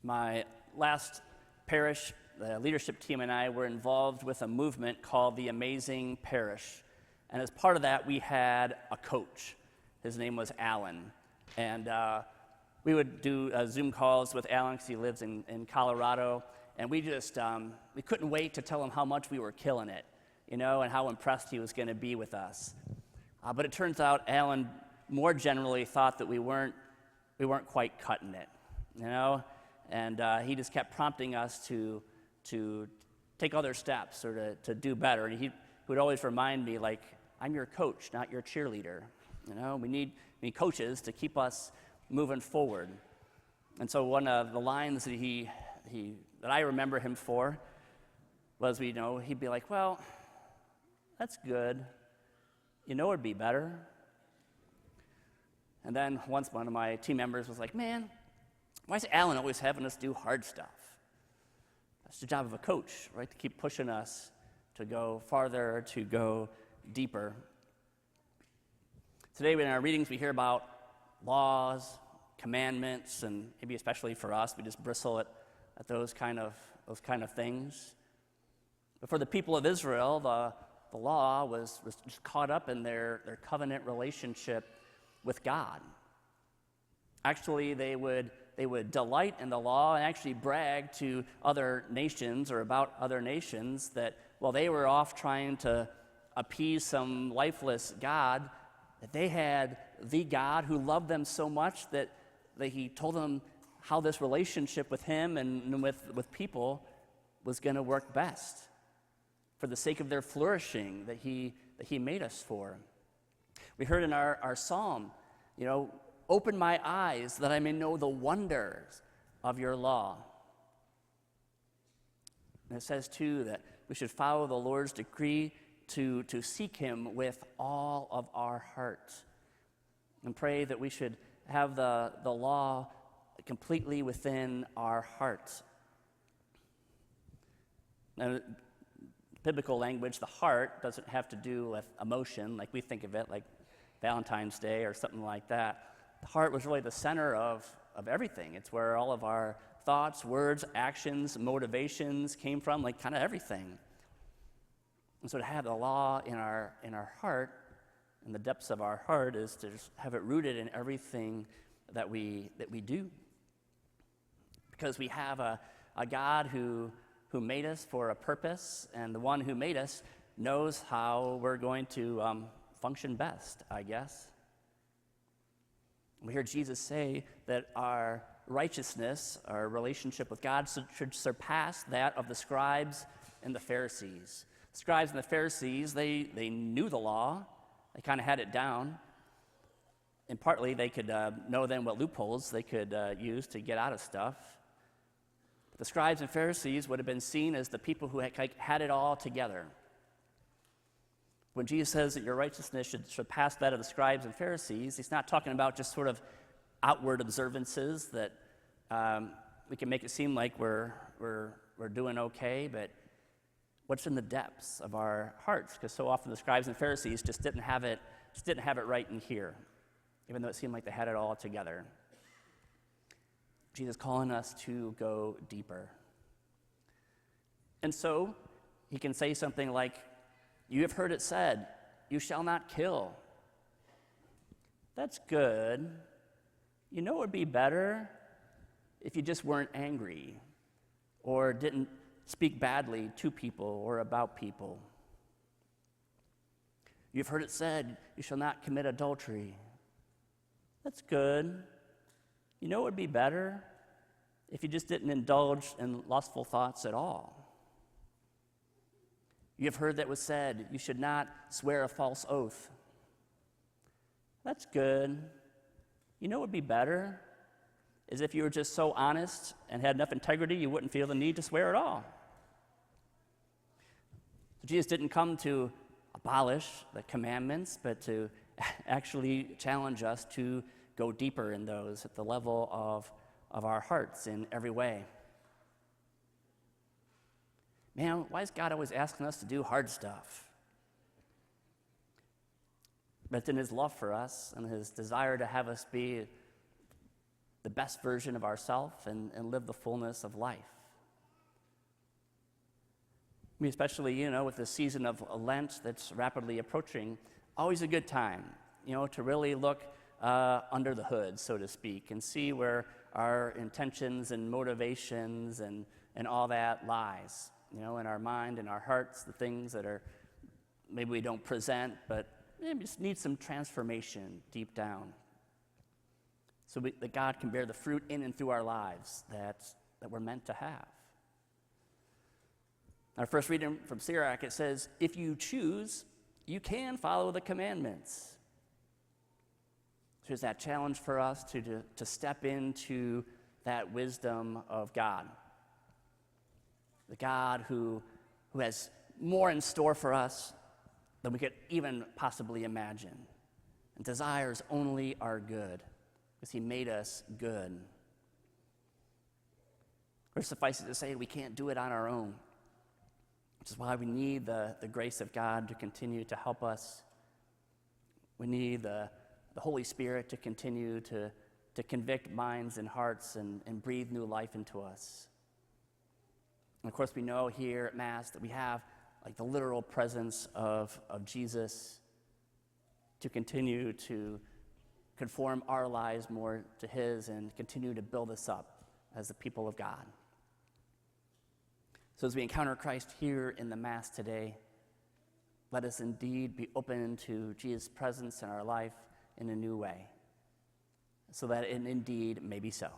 My last parish, the leadership team and I were involved with a movement called the Amazing Parish. And as part of that, we had a coach. His name was Alan. And we would do Zoom calls with Alan because he lives in Colorado. And we couldn't wait to tell him how much we were killing it, and how impressed he was going to be with us. But it turns out Alan more generally thought that we weren't quite cutting it, And he just kept prompting us to take other steps or to do better. And he would always remind me, like, I'm your coach, not your cheerleader. We need coaches to keep us moving forward. And so one of the lines that that I remember him for was, he'd be like, well, that's good. It'd be better. And then once one of my team members was like, man, why is Alan always having us do hard stuff? That's the job of a coach, right? To keep pushing us to go farther, to go deeper. Today in our readings we hear about laws, commandments, and maybe especially for us, we just bristle at those kind of things. But for the people of Israel, the law was just caught up in their covenant relationship with God. Actually, they would delight in the law and actually brag to other nations or about other nations that while they were off trying to appease some lifeless God, that they had the God who loved them so much that he told them how this relationship with him and with people was going to work best for the sake of their flourishing that he made us for. We heard in our psalm, open my eyes that I may know the wonders of your law. And it says, too, that we should follow the Lord's decree to seek him with all of our heart and pray that we should have the law completely within our hearts. Now, biblical language, the heart doesn't have to do with emotion like we think of it, like Valentine's Day or something like that. The heart was really the center of everything. It's where all of our thoughts, words, actions, motivations came from, like kind of everything. And so to have the law in our heart, in the depths of our heart, is to just have it rooted in everything that we do. Because we have a God who made us for a purpose, and the one who made us knows how we're going to function best, I guess. We hear Jesus say that our righteousness, our relationship with God, should surpass that of the scribes and the Pharisees. The scribes and the Pharisees, they knew the law. They kind of had it down. And partly they could know then what loopholes they could use to get out of stuff. But the scribes and Pharisees would have been seen as the people who had it all together. When Jesus says that your righteousness should surpass that of the scribes and Pharisees, he's not talking about just sort of outward observances that we can make it seem like we're doing okay, but what's in the depths of our hearts? Because so often the scribes and Pharisees just didn't have it right in here, even though it seemed like they had it all together. Jesus calling us to go deeper. And so he can say something like, you have heard it said, you shall not kill. That's good. It would be better if you just weren't angry or didn't speak badly to people or about people. You've heard it said, you shall not commit adultery. That's good. It would be better if you just didn't indulge in lustful thoughts at all. You have heard that was said, you should not swear a false oath. That's good. What would be better is if you were just so honest and had enough integrity, you wouldn't feel the need to swear at all. So Jesus didn't come to abolish the commandments, but to actually challenge us to go deeper in those at the level of our hearts in every way. Man, why is God always asking us to do hard stuff? But it's in his love for us and his desire to have us be the best version of ourselves and live the fullness of life. I mean, especially, with the season of Lent that's rapidly approaching, always a good time, to really look under the hood, so to speak, and see where our intentions and motivations and all that lies, in our mind and our hearts, the things that are maybe we don't present, but just need some transformation deep down, so that God can bear the fruit in and through our lives that we're meant to have. Our first reading from Sirach, it says, if you choose, you can follow the commandments. So there's that challenge for us to step into that wisdom of God. The God who has more in store for us than we could even possibly imagine, and desires only our good, because he made us good. Or suffice it to say, we can't do it on our own, which is why we need the grace of God to continue to help us. We need the Holy Spirit to continue to convict minds and hearts and breathe new life into us. And of course, we know here at Mass that we have the literal presence of Jesus to continue to conform our lives more to his and continue to build us up as the people of God. So as we encounter Christ here in the Mass today, let us indeed be open to Jesus' presence in our life in a new way, so that it indeed may be so.